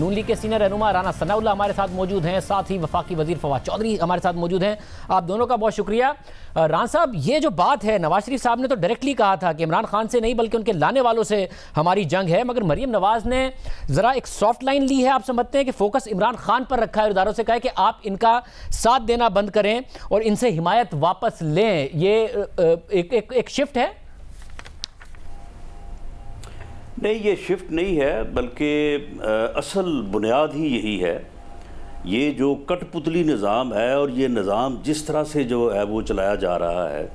نون league کے senior رہنما رانا ثناءاللہ ہمارے ساتھ موجود ہیں، ساتھ ہی وفاقی وزیر فواد چودھری ہمارے ساتھ موجود ہیں۔ آپ دونوں کا بہت شکریہ۔ رانا صاحب، یہ جو بات ہے، نواز شریف صاحب نے تو ڈائریکٹلی کہا تھا کہ عمران خان سے نہیں بلکہ ان کے لانے والوں سے ہماری جنگ ہے، مگر مریم نواز نے ذرا ایک سافٹ لائن لی ہے، آپ سمجھتے ہیں کہ فوکس عمران خان پر رکھا ہے اور اداروں سے کہا ہے کہ آپ ان کا ساتھ دینا بند کریں اور ان سے حمایت واپس لیں، یہ ایک شفٹ ہے؟ نہیں، یہ شفٹ نہیں ہے، بلکہ اصل بنیاد ہی یہی ہے۔ یہ جو کٹ پتلی نظام ہے اور یہ نظام جس طرح سے جو ہے وہ چلایا جا رہا ہے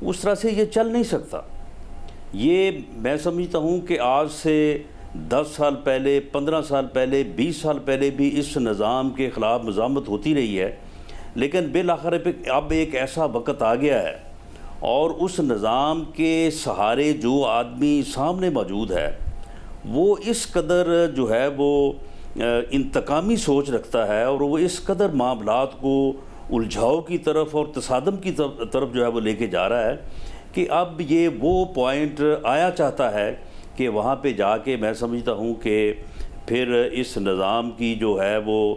اس طرح سے یہ چل نہیں سکتا۔ یہ میں سمجھتا ہوں کہ آج سے 10 سال پہلے، 15 سال پہلے، 20 سال پہلے بھی اس نظام کے خلاف مزاحمت ہوتی رہی ہے، لیکن بالآخر اب ایک ایسا وقت آ گیا ہے اور اس نظام کے سہارے جو آدمی سامنے موجود ہے وہ اس قدر جو ہے وہ انتقامی سوچ رکھتا ہے اور وہ اس قدر معاملات کو الجھاؤ کی طرف اور تصادم کی طرف جو ہے وہ لے کے جا رہا ہے کہ اب یہ وہ پوائنٹ آیا چاہتا ہے کہ وہاں پہ جا کے میں سمجھتا ہوں کہ پھر اس نظام کی جو ہے وہ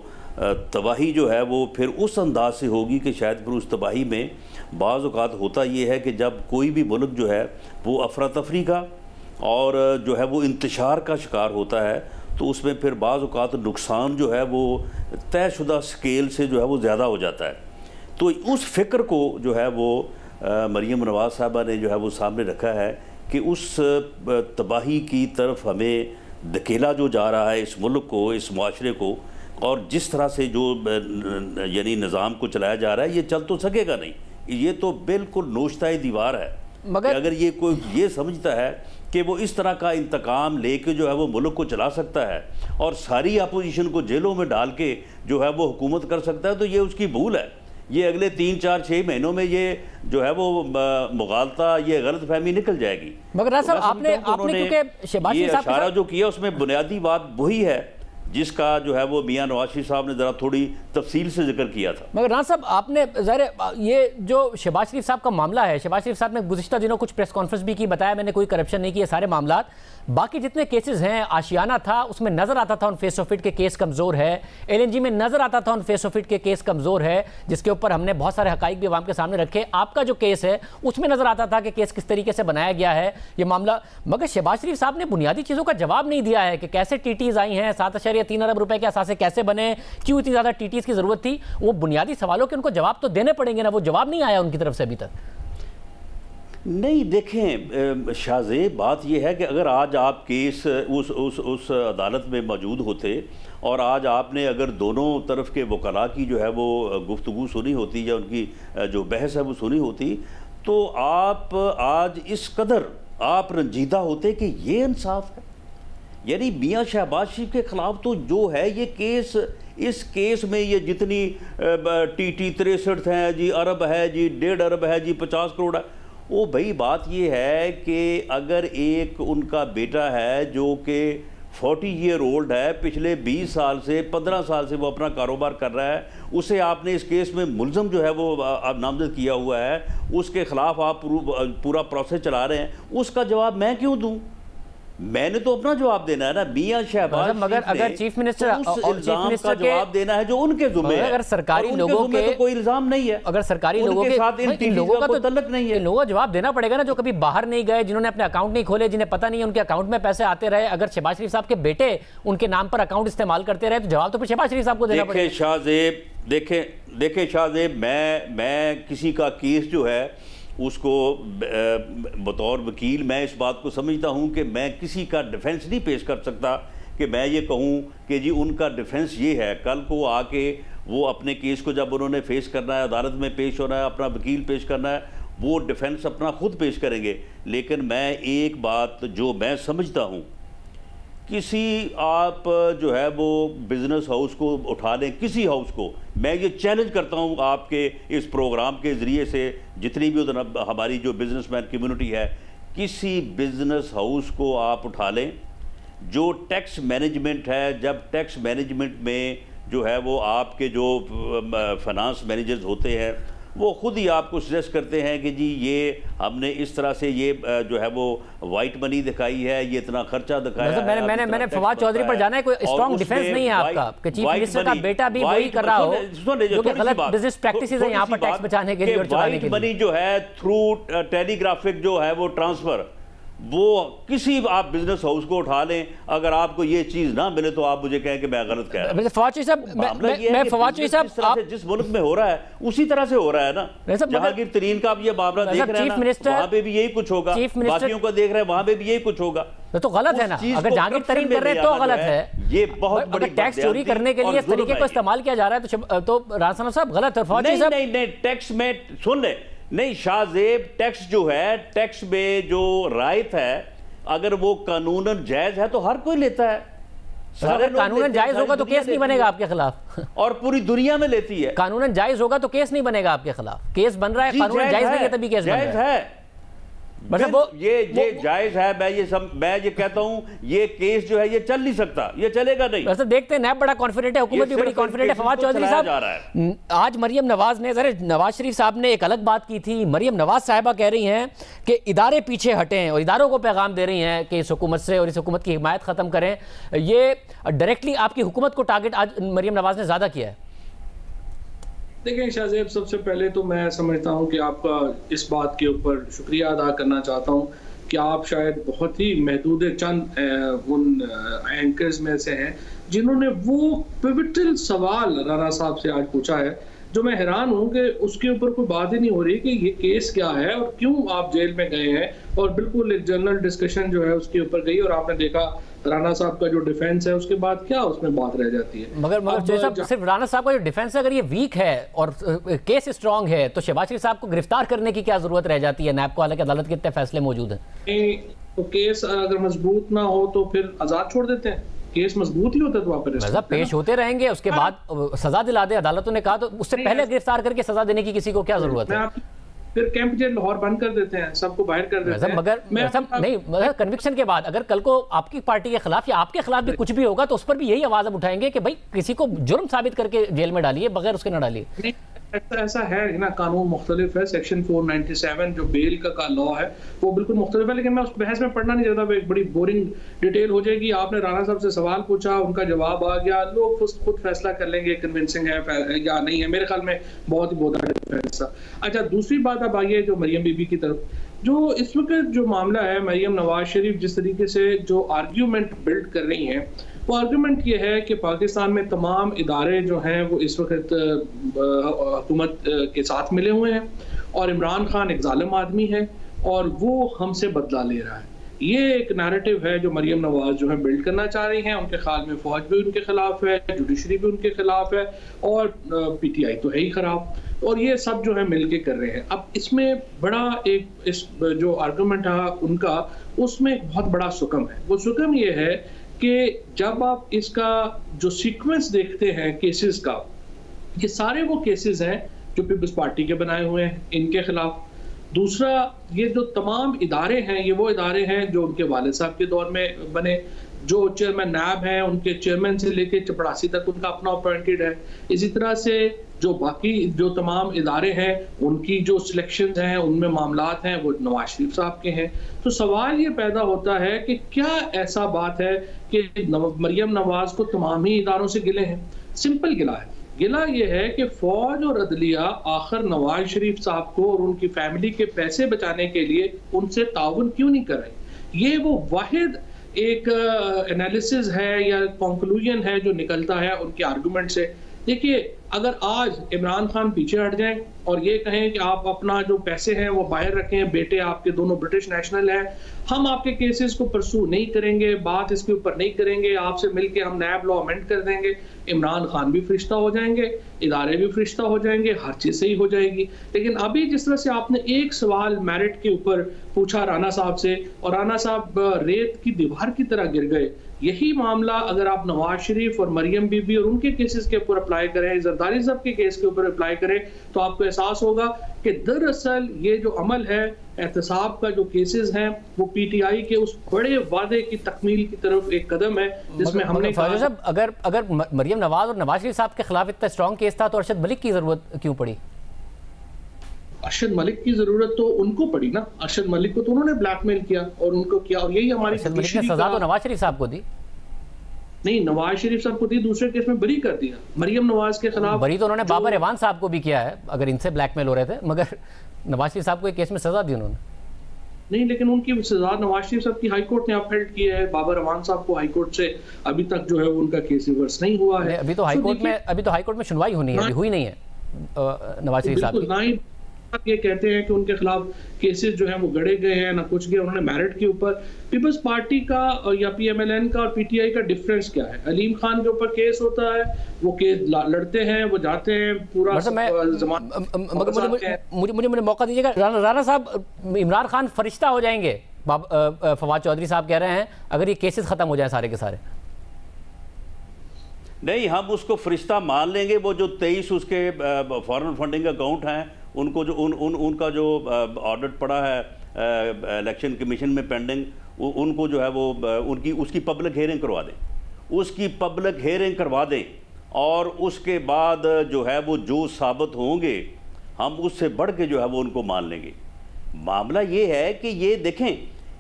تباہی جو ہے وہ پھر اس انداز سے ہوگی کہ شاید پھر اس تباہی میں بعض اوقات ہوتا یہ ہے کہ جب کوئی بھی ملک جو ہے وہ افراتفری کا اور جو ہے وہ انتشار کا شکار ہوتا ہے تو اس میں پھر بعض اوقات نقصان جو ہے وہ طے شدہ سکیل سے جو ہے وہ زیادہ ہو جاتا ہے۔ تو اس فکر کو جو ہے وہ مریم نواز صاحبہ نے جو ہے وہ سامنے رکھا ہے کہ اس تباہی کی طرف ہمیں دھکیلا جو جا رہا ہے اس ملک کو، اس معاشرے کو، اور جس طرح سے جو یعنی نظام کو چلایا جا رہا ہے یہ چل تو سکے گا نہیں، یہ تو بالکل نوشتہ دیوار ہے۔ مگر اگر یہ کوئی یہ سمجھتا ہے کہ وہ اس طرح کا انتقام لے کے جو ہے وہ ملک کو چلا سکتا ہے اور ساری اپوزیشن کو جیلوں میں ڈال کے جو ہے وہ حکومت کر سکتا ہے تو یہ اس کی بھول ہے۔ یہ اگلے 3 4 6 مہینوں میں یہ جو ہے وہ مغالطہ، یہ غلط فہمی نکل جائے گی۔ مگر صاحب آپ نے کیونکہ شہباز شریف صاحب اشارہ جو کیا اس میں بنیادی بات وہی ہے جس کا جو ہے وہ میاں نواز شریف صاحب نے ذرا تھوڑی تفصیل سے ذکر کیا تھا۔ مگر رانا صاحب آپ نے ظاہر یہ جو شہباز شریف صاحب کا معاملہ ہے، شہباز شریف صاحب نے گزشتہ دنوں کچھ پریس کانفرنس بھی کی، بتایا میں نے کوئی کرپشن نہیں کی، یہ سارے معاملات باقی جتنے کیسز ہیں، آشیانہ تھا اس میں نظر آتا تھا ان فیس آف اٹ کے کیس کمزور ہے، ایل این جی میں نظر آتا تھا ان فیس آف اٹ کے کیس کمزور ہے، جس کے اوپر ہم نے بہت سارے حقائق بھی عوام کے سامنے رکھے۔ آپ کا جو کیس ہے اس میں نظر آتا تھا کہ کیس کس طریقے سے بنایا گیا ہے یہ معاملہ، مگر شہباز شریف صاحب نے بنیادی چیزوں کا جواب نہیں دیا ہے کہ کیسے ٹی ٹیز آئی ہیں، 7.3 ارب روپے کے اثاثے کیسے بنے، کیوں اتنی زیادہ ٹی ٹیز کی ضرورت تھی۔ وہ بنیادی سوالوں کے ان کو جواب تو دینے پڑیں گے نا، وہ جواب نہیں آیا ان کی طرف سے ابھی تک۔ نہیں دیکھیں شاہزے، بات یہ ہے کہ اگر آج آپ کیس اس عدالت میں موجود ہوتے اور آج آپ نے اگر دونوں طرف کے وکلاء کی جو ہے وہ گفتگو سنی ہوتی یا ان کی جو بحث ہے وہ سنی ہوتی تو آپ آج اس قدر آپ رنجیدہ ہوتے کہ یہ انصاف ہے۔ یعنی میاں شہباز شریف کے خلاف تو جو ہے یہ کیس، اس کیس میں یہ جتنی ٹی ٹی 63 ہیں جی، ارب ہے جی، 1.5 ارب ہے جی، 50 کروڑ ہے، وہ بھئی بات یہ ہے کہ اگر ایک ان کا بیٹا ہے جو کہ 40 ایئر اولڈ ہے، پچھلے 20 سال سے 15 سال سے وہ اپنا کاروبار کر رہا ہے، اسے آپ نے اس کیس میں ملزم جو ہے وہ آپ نامزد کیا ہوا ہے، اس کے خلاف آپ پورا پروسیس چلا رہے ہیں، اس کا جواب میں کیوں دوں؟ میں نے تو اپنا جواب دینا ہے نا۔ میاں شہباز مگر اگر چیف منسٹر اس الزام کا جواب دینا ہے جو ان کے ذمہ ہے، اگر سرکاری لوگوں کے کوئی الزام نہیں ہے، اگر سرکاری لوگوں کے ساتھ ان لوگوں کا کوئی تعلق نہیں ہے، لوگوں کو جواب دینا پڑے گا نا، جو کبھی باہر نہیں گئے، جنہوں نے اپنے اکاؤنٹ نہیں کھولے، جنہیں پتہ نہیں ہے ان کے اکاؤنٹ میں پیسے آتے رہے، اگر شہباز شریف صاحب کے بیٹے ان کے نام پر اکاؤنٹ استعمال کرتے رہے تو جواب تو پھر شہباز شریف صاحب کو دینا پڑے گا۔ دیکھیں شاہ زیب، میں کسی کا کیس جو ہے اس کو بطور وکیل میں اس بات کو سمجھتا ہوں کہ میں کسی کا ڈیفنس نہیں پیش کر سکتا کہ میں یہ کہوں کہ جی ان کا ڈیفنس یہ ہے۔ کل کو آ کے وہ اپنے کیس کو جب انہوں نے فیس کرنا ہے، عدالت میں پیش ہونا ہے، اپنا وکیل پیش کرنا ہے، وہ ڈیفنس اپنا خود پیش کریں گے۔ لیکن میں ایک بات جو میں سمجھتا ہوں، کسی آپ جو ہے وہ بزنس ہاؤس کو اٹھا لیں، کسی ہاؤس کو، میں یہ چیلنج کرتا ہوں آپ کے اس پروگرام کے ذریعے سے، جتنی بھی ہماری جو بزنس مین کمیونٹی ہے، کسی بزنس ہاؤس کو آپ اٹھا لیں جو ٹیکس مینجمنٹ ہے، جب ٹیکس مینجمنٹ میں جو ہے وہ آپ کے جو فنانس مینیجرز ہوتے ہیں وہ خود ہی آپ کو سجیسٹ کرتے ہیں کہ جی یہ ہم نے اس طرح سے یہ جو ہے وہ وائٹ منی دکھائی ہے، یہ اتنا خرچہ دکھایا ہے. میں نے فواد چودھری پر جانا ہے، کوئی اسٹرانگ ڈیفنس نہیں ہے آپ کا کہ چیف منسٹر کا بیٹا بھی وہی کر رہا ہو جو کہ غلط بزنس پریکٹسز ہیں یہاں پر ٹیکس بچانے کے لیے اور چلانے کے لیے. وائٹ منی جو ہے تھرو ٹیلی گرافک جو ہے وہ ٹرانسفر، وہ کسی آپ بزنس ہاؤس کو اٹھا لیں، اگر آپ کو یہ چیز نہ ملے تو آپ مجھے کہیں کہ میں غلط کہہ رہا ہوں. فواد چودھری صاحب جس ملک میں ہو رہا ہے اسی طرح سے ہو رہا ہے نا. جہانگیر ترین کا آپ یہ معاملہ دیکھ رہے ہیں نا، وہاں پہ بھی یہی کچھ ہوگا، باقیوں کا دیکھ رہے ہیں وہاں پہ بھی یہی کچھ ہوگا. تو غلط ہے نا، اگر جہانگیر ترین کر رہے ہیں تو غلط ہے. یہ بہت بڑی ٹیکس چوری کرنے کے لیے اس طریقے کو استعمال کیا جا رہا ہے تو رانا صاحب غلط ہے. فواد چودھری صاحب نہیں ٹیکس میں سن لیں، نہیں شاہ زیب، ٹیکس جو ہے، ٹیکس میں جو رائت ہے اگر وہ قانوناً جائز ہے تو ہر کوئی لیتا ہے. اگر قانوناً جائز ہوگا تو کیس نہیں بنے گا آپ کے خلاف، اور پوری دنیا میں لیتی ہے. قانوناً جائز ہوگا تو کیس نہیں بنے گا آپ کے خلاف. کیس بن رہا ہے، قانوناً جائز نہیں ہے تبھی کیس بن رہا ہے. یہ جائز ہے. میں یہ کہتا ہوں یہ کیس جو ہے یہ چل نہیں سکتا، یہ چلے گا نہیں. ویسے دیکھتے ہیں نیب بڑا کانفیڈنٹ ہے، حکومت بھی بڑی کانفیڈنٹ ہے. فواد چودھری صاحب آج مریم نواز نے، نواز شریف صاحب نے ایک الگ بات کی تھی. مریم نواز صاحبہ کہہ رہی ہیں کہ ادارے پیچھے ہٹیں اور اداروں کو پیغام دے رہی ہیں کہ اس حکومت سے اور اس حکومت کی حمایت ختم کریں. یہ ڈائریکٹلی آپ کی حکومت کو ٹارگٹ آج مریم نواز نے زیادہ کیا ہے. دیکھیں شاہ زیب، سب سے پہلے تو میں سمجھتا ہوں کہ آپ کا اس بات کے اوپر شکریہ ادا کرنا چاہتا ہوں کہ آپ شاید بہت ہی محدود چند ان اینکرز میں سے ہیں جنہوں نے وہ پیوٹل سوال رانا صاحب سے آج پوچھا ہے جو میں حیران ہوں کہ اس کے اوپر کوئی بات ہی نہیں ہو رہی کہ یہ کیس کیا ہے اور کیوں آپ جیل میں گئے ہیں، اور بالکل ایک جنرل ڈسکشن جو ہے اس کے اوپر گئی اور آپ نے دیکھا رانا صاحب کا جو ڈیفنس ہے اس کے بعد کیا اس میں بات رہ جاتی ہے. مگر صرف رانا صاحب کا جو ڈیفنس ہے اگر یہ ویک ہے اور کیس اسٹرانگ ہے تو شہباز شریف صاحب کو گرفتار کرنے کی کیا ضرورت رہ جاتی ہے نیب کو، حالانکہ عدالت کے اتنے فیصلے موجود ہیں. تو کیس اگر مضبوط نہ ہو تو پھر آزاد چھوڑ دیتے ہیں. کیس مضبوط ہی ہوتا ہے تو واپس پیش ہوتے رہیں گے، اس کے بعد سزا دلا دے. عدالتوں نے کہا تو اس سے پہلے گرفتار کر کے سزا دینے کی کسی کو کیا ضرورت ہے؟ پھر کیمپ جیل لاہور بند کر دیتے ہیں، سب کو باہر کر دیتے ہیں. مگر کنوکشن کے بعد اگر کل کو آپ کی پارٹی کے خلاف یا آپ کے خلاف بھی کچھ بھی ہوگا تو اس پر بھی یہی آواز ہم اٹھائیں گے کہ بھائی کسی کو جرم ثابت کر کے جیل میں ڈالیے، بغیر اس کے نہ ڈالیے. ایسا ہے نا، قانون مختلف ہے. سیکشن 497 جو بیل کا لا ہے وہ بالکل مختلف ہے، لیکن میں اس بحث میں پڑھنا نہیں چاہتا. ایک بڑی بورنگ ڈیٹیل ہو جائے گی. آپ نے رانا صاحب سے سوال پوچھا، ان کا جواب آ گیا، لوگ خود فیصلہ کر لیں گے کنونسنگ ہے یا نہیں ہے. میرے خیال میں بہت ہی بہت ڈیفنس. اچھا دوسری بات اب آئیے جو مریم بی بی کی طرف. جو اس وقت جو معاملہ ہے، مریم نواز شریف جس طریقے سے جو آرگیومنٹ بلڈ کر رہی ہیں، وہ آرگیومنٹ یہ ہے کہ پاکستان میں تمام ادارے جو ہیں وہ اس وقت حکومت کے ساتھ ملے ہوئے ہیں اور عمران خان ایک ظالم آدمی ہے اور وہ ہم سے بدلہ لے رہا ہے. یہ ایک نیریٹو ہے جو مریم نواز جو ہے بلڈ کرنا چاہ رہی ہیں. ان کے خیال میں فوج بھی ان کے خلاف ہے، جوڈیشری بھی ان کے خلاف ہے اور پی ٹی آئی تو ہے ہی خراب، اور یہ سب جو ہے مل کے کر رہے ہیں. اب اس میں بڑا ایک جو آرگومنٹ ہے ان کا، اس میں ایک بہت بڑا سکم ہے. وہ سکم یہ ہے کہ جب آپ اس کا جو سیکوینس دیکھتے ہیں کیسز کا، یہ سارے وہ کیسز ہیں جو پیپلز پارٹی کے بنائے ہوئے ہیں ان کے خلاف. دوسرا یہ جو تمام ادارے ہیں یہ وہ ادارے ہیں جو ان کے والد صاحب کے دور میں بنے. جو چیئرمین نیب ہیں ان کے چیئرمین سے لے کے چپڑاسی تک ان کا اپنا اپوائنٹڈ ہے. اسی طرح سے جو باقی جو تمام ادارے ہیں ان کی جو سلیکشنز ہیں ان میں معاملات ہیں وہ نواز شریف صاحب کے ہیں. تو سوال یہ پیدا ہوتا ہے کہ کیا ایسا بات ہے کہ مریم نواز کو تمام ہی اداروں سے گلے ہیں؟ سمپل گلا ہے. گلا یہ ہے کہ فوج اور عدلیہ آخر نواز شریف صاحب کو اور ان کی فیملی کے پیسے بچانے کے لیے ان سے تعاون کیوں نہیں کر رہے؟ یہ وہ واحد ایک انالیسز ہے یا کنکلوژن ہے جو نکلتا ہے ان کے آرگومنٹ سے. دیکھیے اگر آج عمران خان پیچھے ہٹ جائیں اور یہ کہیں کہ آپ اپنا جو پیسے ہیں وہ باہر رکھیں، بیٹے آپ کے دونوں برٹش نیشنل ہیں، ہم آپ کے کیسز کو پرسو نہیں کریں گے، بات اس کے اوپر نہیں کریں گے، آپ سے مل کے ہم نیب لا امینڈ کر دیں گے، عمران خان بھی فرشتہ ہو جائیں گے، ادارے بھی فرشتہ ہو جائیں گے، ہر چیز صحیح ہو جائے گی. لیکن ابھی جس طرح سے آپ نے ایک سوال میرٹ کے اوپر پوچھا رانا صاحب سے اور رانا صاحب ریت کی دیوار کی طرح گر گئے، یہی معاملہ اگر آپ نواز شریف اور مریم بی بی اور ان کے کیسز کے اوپر اپلائی کریں، زرداری صاحب کے کیس کے اوپر اپلائی کریں، تو آپ کو احساس ہوگا کہ دراصل یہ جو عمل ہے احتساب کا جو کیسز ہیں وہ پی ٹی آئی کے اس بڑے وعدے کی تکمیل کی طرف ایک قدم ہے جس میں ہم نے فاضل صاحب اگر مریم نواز اور نواز شریف صاحب کے خلاف اتنا اسٹرانگ کیس تھا تو ارشد ملک کی ضرورت کیوں پڑی؟ ارشد ملک کی ضرورت تو ان کو پڑی نا, ارشد ملک کو تو انہوں نے بلیک میل کیا اور ان کو کیا, اور یہی ہماری ارشد ملک نے سزا تو نواز شریف صاحب کو دی. نہیں, نواز شریف صاحب کو دی, دوسرے کیس میں بری کر دیا. مریم نواز کے خلاف بری تو انہوں نے بابر ایوان صاحب کو بھی کیا ہے, اگر ان سے بلیک میل ہو رہے تھے, مگر نواز شریف صاحب کو ایک کیس میں سزا دی انہوں نے. نہیں, لیکن ان کی سزا نواز شریف صاحب کی ہائی کورٹ نے اپہیلڈ کی ہے. بابر ایوان صاحب کو ہائی کورٹ سے ابھی تک جو ہے ان کا کیس ریورس نہیں ہوا ہے. ابھی تو ہائی کورٹ میں سنوائی ہونی ہے, ابھی ہوئی نہیں ہے نواز شریف صاحب کی. یہ کہتے ہیں کہ ان کے خلاف کیسز جو ہیں وہ گڑے گئے ہیں, نہ کچھ گئے. انہوں نے میرٹ کے اوپر پیپلز پارٹی کا یا پی ایم ایل این کا اور پی ٹی آئی کا ڈفرینس کیا ہے؟ علیم خان کے اوپر کیس ہوتا ہے, وہ کیس لڑتے ہیں, وہ جاتے ہیں, پورا مجھے موقع دیجیے گا. رانا صاحب, عمران خان فرشتہ ہو جائیں گے, فواد چودھری صاحب کہہ رہے ہیں, اگر یہ کیسز ختم ہو جائیں سارے کے سارے؟ نہیں, ہم اس کو فرشتہ مان لیں گے. وہ جو 23 اس کے فارن فنڈنگ اکاؤنٹ ہیں, ان کو جو ان کا جو آڈٹ پڑا ہے الیکشن کمیشن میں پینڈنگ, ان کو جو ہے وہ اس کی پبلک ہیئرنگ کروا دیں. اس کی پبلک ہیئرنگ کروا دیں, اور اس کے بعد جو ہے وہ جو ثابت ہوں گے ہم اس سے بڑھ کے جو ہے وہ ان کو مان لیں گے. معاملہ یہ ہے کہ یہ دیکھیں,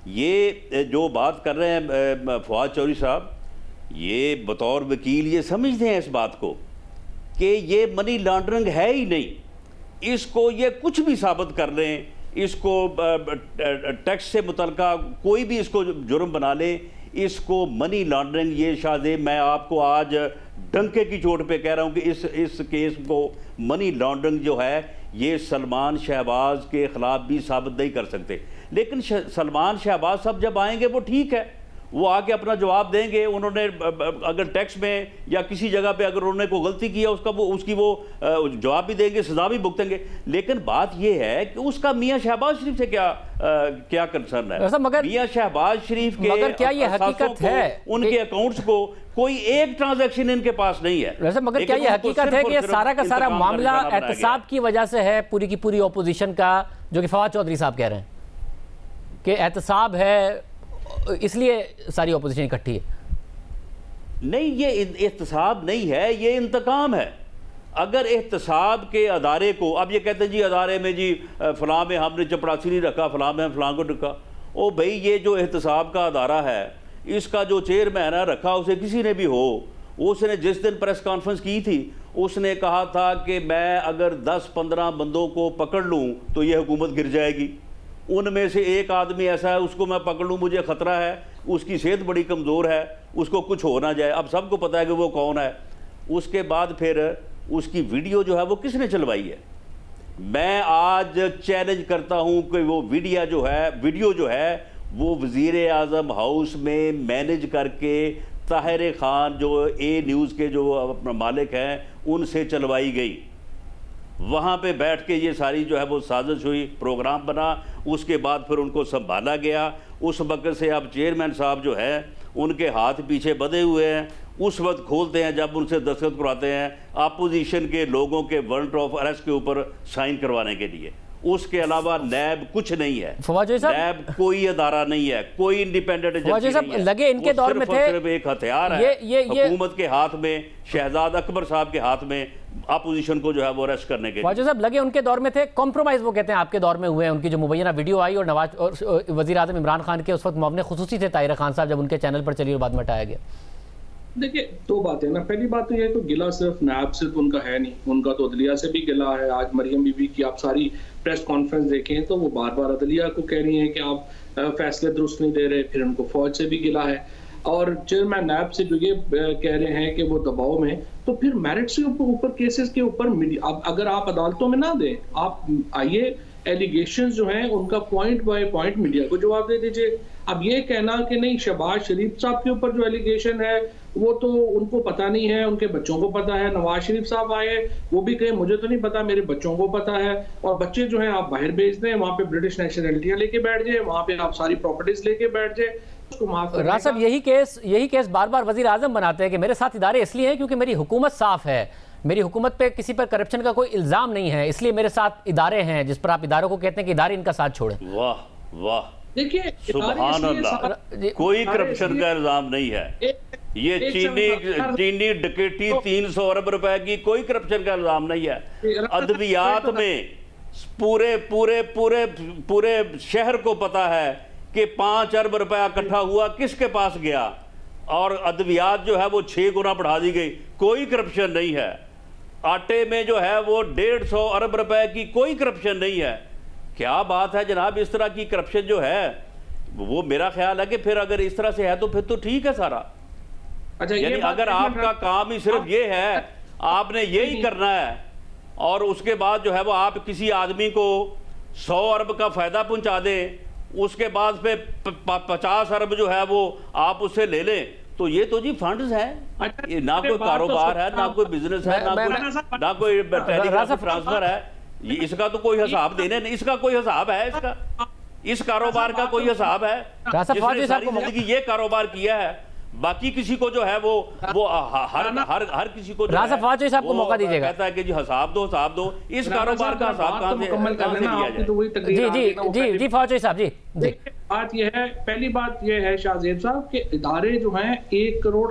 یہ جو بات کر رہے ہیں فواد چودھری صاحب, یہ بطور وکیل یہ سمجھتے ہیں اس بات کو کہ یہ منی لانڈرنگ ہے ہی نہیں. اس کو یہ کچھ بھی ثابت کر لیں, اس کو ٹیکس سے متعلقہ کوئی بھی اس کو جرم بنا لیں, اس کو منی لانڈرنگ, یہ شاہزے میں آپ کو آج ڈنکے کی چوٹ پہ کہہ رہا ہوں کہ اس کیس کو منی لانڈرنگ جو ہے یہ سلمان شہباز کے خلاف بھی ثابت نہیں کر سکتے. لیکن سلمان شہباز صاحب جب آئیں گے وہ ٹھیک ہے, وہ آ کے اپنا جواب دیں گے. انہوں نے اگر ٹیکس میں یا کسی جگہ پہ اگر انہوں نے کوئی غلطی کی ہے اس کی وہ جواب بھی دیں گے, سزا بھی بھگتیں گے. لیکن بات یہ ہے کہ اس کا میاں شہباز شریف سے کیا کنسرن ہے؟ میاں شہباز شریف کے مگر کیا یہ حقیقت ہے ان کے اکاؤنٹس کو کوئی ایک ٹرانزیکشن ان کے پاس نہیں ہے؟ مگر کیا یہ حقیقت ہے کہ سارا کا سارا معاملہ احتساب کی وجہ سے ہے, پوری کی پوری اپوزیشن کا, جو کہ فواد چودھری صاحب کہہ رہے ہیں کہ احتساب ہے اس لیے ساری اپوزیشن اکٹھی ہے؟ نہیں, یہ احتساب نہیں ہے, یہ انتقام ہے. اگر احتساب کے ادارے کو, اب یہ کہتے ہیں جی ادارے میں جی فلاں میں ہم نے چپڑاسی نہیں رکھا, فلاں میں فلاں کو رکھا. او بھائی, یہ جو احتساب کا ادارہ ہے اس کا جو چیئرمین ہے رکھا اسے کسی نے بھی ہو, اس نے جس دن پریس کانفرنس کی تھی اس نے کہا تھا کہ میں اگر 10-15 بندوں کو پکڑ لوں تو یہ حکومت گر جائے گی. ان میں سے ایک آدمی ایسا ہے اس کو میں پکڑ لوں مجھے خطرہ ہے, اس کی صحت بڑی کمزور ہے, اس کو کچھ ہو نہ جائے. اب سب کو پتہ ہے کہ وہ کون ہے. اس کے بعد پھر اس کی ویڈیو جو ہے وہ کس نے چلوائی ہے؟ میں آج چیلنج کرتا ہوں کہ وہ ویڈیو جو ہے وہ وزیر اعظم ہاؤس میں مینیج کر کے طاہر خان جو اے نیوز کے جو مالک ہیں ان سے چلوائی گئی. وہاں پہ بیٹھ کے یہ ساری جو ہے وہ سازش ہوئی, پروگرام بنا, اس کے بعد پھر ان کو سنبھالا گیا. اس وقت سے اب چیئرمین صاحب جو ہے ان کے ہاتھ پیچھے بدے ہوئے ہیں. اس وقت کھولتے ہیں جب ان سے دستخط کراتے ہیں اپوزیشن کے لوگوں کے وارنٹ آف اریسٹ کے اوپر سائن کروانے کے لیے. اس کے علاوہ نیب کچھ نہیں ہے, نیب کوئی ادارہ نہیں ہے, کوئی انڈیپینڈنٹ ایجنسی نہیں ہے. لگے ان کے دور میں تھے, صرف ایک ہتھیار ہے حکومت کے ہاتھ میں, شہزاد اکبر صاحب کے ہاتھ میں, اپوزیشن کو جو ہے وہ اریسٹ کرنے کے لیے. صاحب لگے ان کے دور میں تھے, کمپرومائز وہ کہتے ہیں آپ کے دور میں ہوئے ہیں. ان کی جو مبینہ ویڈیو آئی اور وزیر اعظم عمران خان کے اس وقت معاون خصوصی تھے طاہر خان صاحب, جب ان کے چینل پر چلی اور بعد میں ہٹایا گیا. دیکھیں, دو باتیں نا. پہلی بات تو یہ تو گلہ صرف نیب سے تو ان کا ہے نہیں, ان کا تو عدلیہ سے بھی گلہ ہے. آج مریم بی بی کی آپ ساری پریس کانفرنس دیکھیں تو وہ بار بار عدلیہ کو کہہ رہی ہیں کہ آپ فیصلے درست نہیں دے رہے. پھر ان کو فوج سے بھی گلہ ہے, اور چیئرمین نیب سے جو یہ کہہ رہے ہیں کہ وہ دباؤ میں. تو پھر میرٹ سے اوپر کیسز کے اوپر اگر آپ عدالتوں میں نہ دیں, آپ آئیے ایلیگیشنز جو ہیں ان کا پوائنٹ بائی پوائنٹ میڈیا کو جواب دے دیجئے. اب یہ کہنا کہ نہیں شہباز شریف صاحب کے اوپر جو ایلیگیشن ہے وہ تو ان کو پتہ نہیں ہے, ان کے بچوں کو پتہ ہے. نواز شریف صاحب آئے وہ بھی کہیں مجھے تو نہیں پتا, میرے بچوں کو پتہ ہے. اور بچے جو ہیں آپ باہر بھیج دیں, وہاں پہ برٹش نیشنلٹیاں لے کے بیٹھ جائیں, وہاں پہ آپ ساری پراپرٹیز لے کے بیٹھ جائیں. راز صاحب یہی کیس بار بار وزیر اعظم بناتے ہیں کہ میرے ساتھ ادارے اس لیے ہیں کیونکہ میری حکومت صاف ہے, میری حکومت پہ کسی پر کرپشن کا کوئی الزام نہیں ہے, اس لیے میرے ساتھ ادارے ہیں, جس پر آپ اداروں کو کہتے ہیں کہ ادارے ان کا ساتھ چھوڑیں. واہ واہ, دیکھیے سبحان اللہ, کوئی کرپشن کا الزام نہیں ہے. یہ چینی ڈکیٹی 300 ارب روپے کی, کوئی کرپشن کا الزام نہیں ہے. ادویات میں پورے پورے پورے پورے شہر کو پتا ہے کہ 5 ارب روپیہ اکٹھا ہوا کس کے پاس گیا، اور ادویات جو ہے وہ 6 گنا بڑھا دی گئی، کوئی کرپشن نہیں ہے۔ آٹے میں جو ہے وہ 150 ارب روپے کی کوئی کرپشن نہیں ہے۔ کیا بات ہے جناب، اس طرح کی کرپشن جو ہے وہ میرا خیال ہے کہ پھر اگر اس طرح سے ہے تو پھر تو ٹھیک ہے سارا۔ یعنی اگر آپ کا کام ہی صرف یہ ہے، آپ نے یہی کرنا ہے، اور اس کے بعد جو ہے وہ آپ کسی آدمی کو 100 ارب کا فائدہ پہنچا دیں، اس کے بعد پہ 50 ارب جو ہے وہ آپ اس سے لے لیں، تو یہ تو جی فنڈز ہیں، نہ کوئی کاروبار ہے، نہ کوئی بزنس ہے، نہ کوئی ٹیلی گراف ٹرانسفر ہے۔ اس کا تو کوئی حساب دینے نہیں، اس کا کوئی حساب ہے، اس کاروبار کا کوئی حساب ہے جس نے ساری زندگی یہ کاروبار کیا ہے؟ باقی کسی کو جو ہے وہ ہر کسی کو موقع دیجیے گا، کہتا ہے کہ جی حساب دو حساب دو، اس کاروبار کا حساب کہاں سے لیا جائے؟ جی فوجی صاحب جی بات یہ ہے، پہلی بات یہ ہے شاہ زیب صاحب کہ ادارے جو ہیں 1.70 کروڑ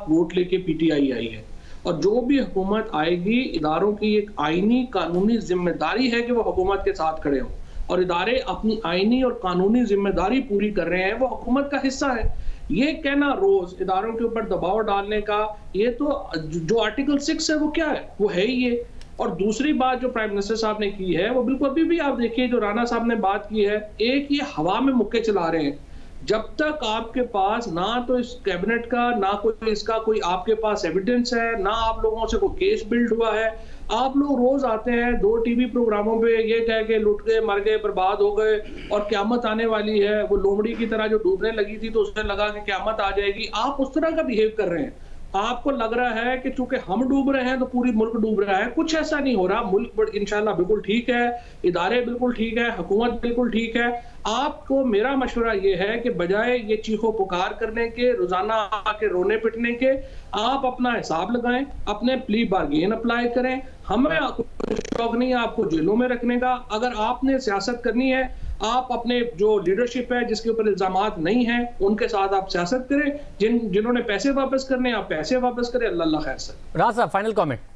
ووٹ لے کے پی ٹی آئی آئی ہے، اور جو بھی حکومت آئے گی اداروں کی ایک آئینی قانونی ذمہ داری ہے کہ وہ حکومت کے ساتھ کھڑے ہوں، اور ادارے اپنی آئینی اور قانونی ذمہ داری پوری کر رہے ہیں، وہ حکومت کا حصہ ہے۔ یہ کہنا روز اداروں کے اوپر دباؤ ڈالنے کا، یہ تو جو آرٹیکل 6 ہے وہ کیا ہے، وہ ہے ہی یہ۔ اور دوسری بات جو پرائم منسٹر صاحب نے کی ہے وہ بالکل ابھی بھی آپ دیکھیے جو رانا صاحب نے بات کی ہے، ایک یہ ہوا میں مکے چلا رہے ہیں۔ جب تک آپ کے پاس نہ تو اس کیبنٹ کا نہ کوئی اس کا کوئی آپ کے پاس ایویڈنس ہے، نہ آپ لوگوں سے کوئی کیس بلڈ ہوا ہے، آپ لوگ روز آتے ہیں 2 ٹی وی پروگراموں پہ یہ کہہ کے لٹ گئے، مر گئے، برباد ہو گئے اور قیامت آنے والی ہے، وہ لومڑی کی طرح جو ڈوبنے لگی تھی تو اس نے لگا کہ قیامت آ جائے گی۔ آپ اس طرح کا بیہیو کر رہے ہیں، آپ کو لگ رہا ہے کہ چونکہ ہم ڈوب رہے ہیں تو پوری ملک ڈوب رہا ہے۔ کچھ ایسا نہیں ہو رہا، ملک انشاءاللہ بالکل ٹھیک ہے، ادارے بالکل ٹھیک ہے، حکومت بالکل ٹھیک ہے۔ آپ کو میرا مشورہ یہ ہے کہ بجائے یہ چیخو پکار کرنے کے، روزانہ آ کے رونے پٹنے کے، آپ اپنا حساب لگائیں، اپنے پلی بارگین اپلائی کریں۔ ہمیں شوق نہیں ہے آپ کو جیلوں میں رکھنے کا۔ اگر آپ نے سیاست کرنی ہے، آپ اپنے جو لیڈرشپ ہے جس کے اوپر الزامات نہیں ہیں ان کے ساتھ آپ سیاست کریں، جنہوں نے پیسے واپس کرنے آپ پیسے واپس کریں۔ اللہ خیر سے راز صاحب فائنل کامنٹ۔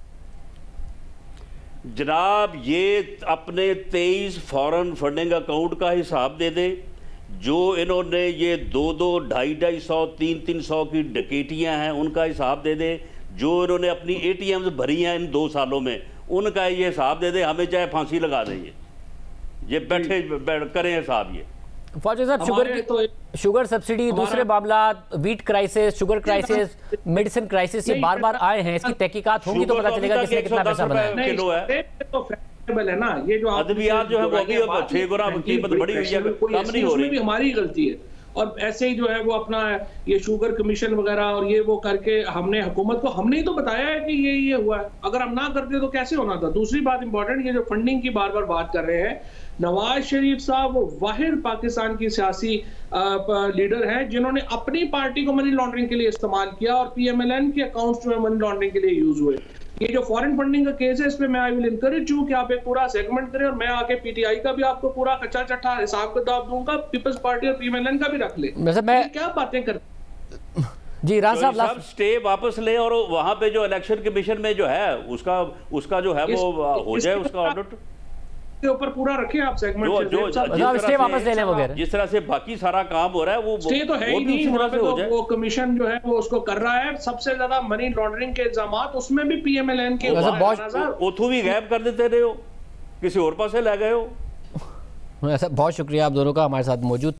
جناب یہ اپنے 23 فورن فنڈنگ اکاؤنٹ کا حساب دے دیں، جو انہوں نے یہ 200 250 300 کی ڈکیٹیاں ہیں ان کا حساب دے دیں، جو انہوں نے اپنی اے ٹی ایمز بھری ہیں ان 2 سالوں میں ان کا یہ حساب دے دیں، ہمیں چاہے پھانسی لگا دیں، یہ بیٹھے کریں حساب۔ یہ فوجی صاحب شوگر سبسڈی، دوسرے معاملات، wheat crisis, sugar crisis, medicine crisis, یہ بار بار آئے ہیں، اس کی تحقیقات ہوں گی تو پتہ چلے گا کس نے کتنا پیسہ بنایا ہے نا۔ یہ جو ادویات جو ہے وہ ابھی 6 گنا قیمت بڑی ہوئی ہے، کم نہیں ہو رہی، بھی ہماری غلطی ہے۔ اور ایسے ہی جو ہے وہ اپنا یہ شوگر کمیشن وغیرہ اور یہ وہ کر کے ہم نے حکومت کو ہم نے تو بتایا ہے کہ یہ ہوا ہے، اگر ہم نہ کرتے تو کیسے ہونا تھا۔ دوسری بات امپورٹنٹ، یہ جو فنڈنگ کی بار بار بات کر رہے ہیں، نواز شریف صاحب وہ واحد پاکستان کی سیاسی لیڈر ہیں جنہوں نے اپنی پارٹی کو منی لانڈرنگ کے لیے استعمال کیا، اور پی ایم ایل این کے اکاؤنٹس جو ہے منی لانڈرنگ کے لیے یوز ہوئے۔ یہ جو فورن فنڈنگ کا کیس ہے اس پہ میں آئی ول انکریج یو کہ آپ ایک پورا سیگمنٹ کریں، اور میں آ کے پی ٹی آئی کا بھی آپ کو پورا کچا چٹھا حساب کتاب دوں گا، پیپلز پارٹی اور پی ایم ایل این کا بھی رکھ لیں۔ کیا باتیں کرتے جی راز صاحب سٹے واپس لے، اور وہاں پہ جو الیکشن کمیشن میں جو ہے اس کا جو ہے وہ ہو جائے، اس کا آڈٹ کے اوپر پورا رکھیں آپ سیگمنٹ، جس طرح سے باقی سارا کام ہو رہا ہے وہ سٹے تو ہے ہی نہیں۔ وہ کمیشن جو ہے وہ اس کو کر رہا ہے، سب سے زیادہ منی لانڈرنگ کے الزامات اس میں بھی پی ایم ایل این کے اوتھو بھی غائب کر دیتے رہے ہو، کسی اور پاس سے لے گئے ہو۔ بہت شکریہ آپ دونوں کا ہمارے ساتھ موجود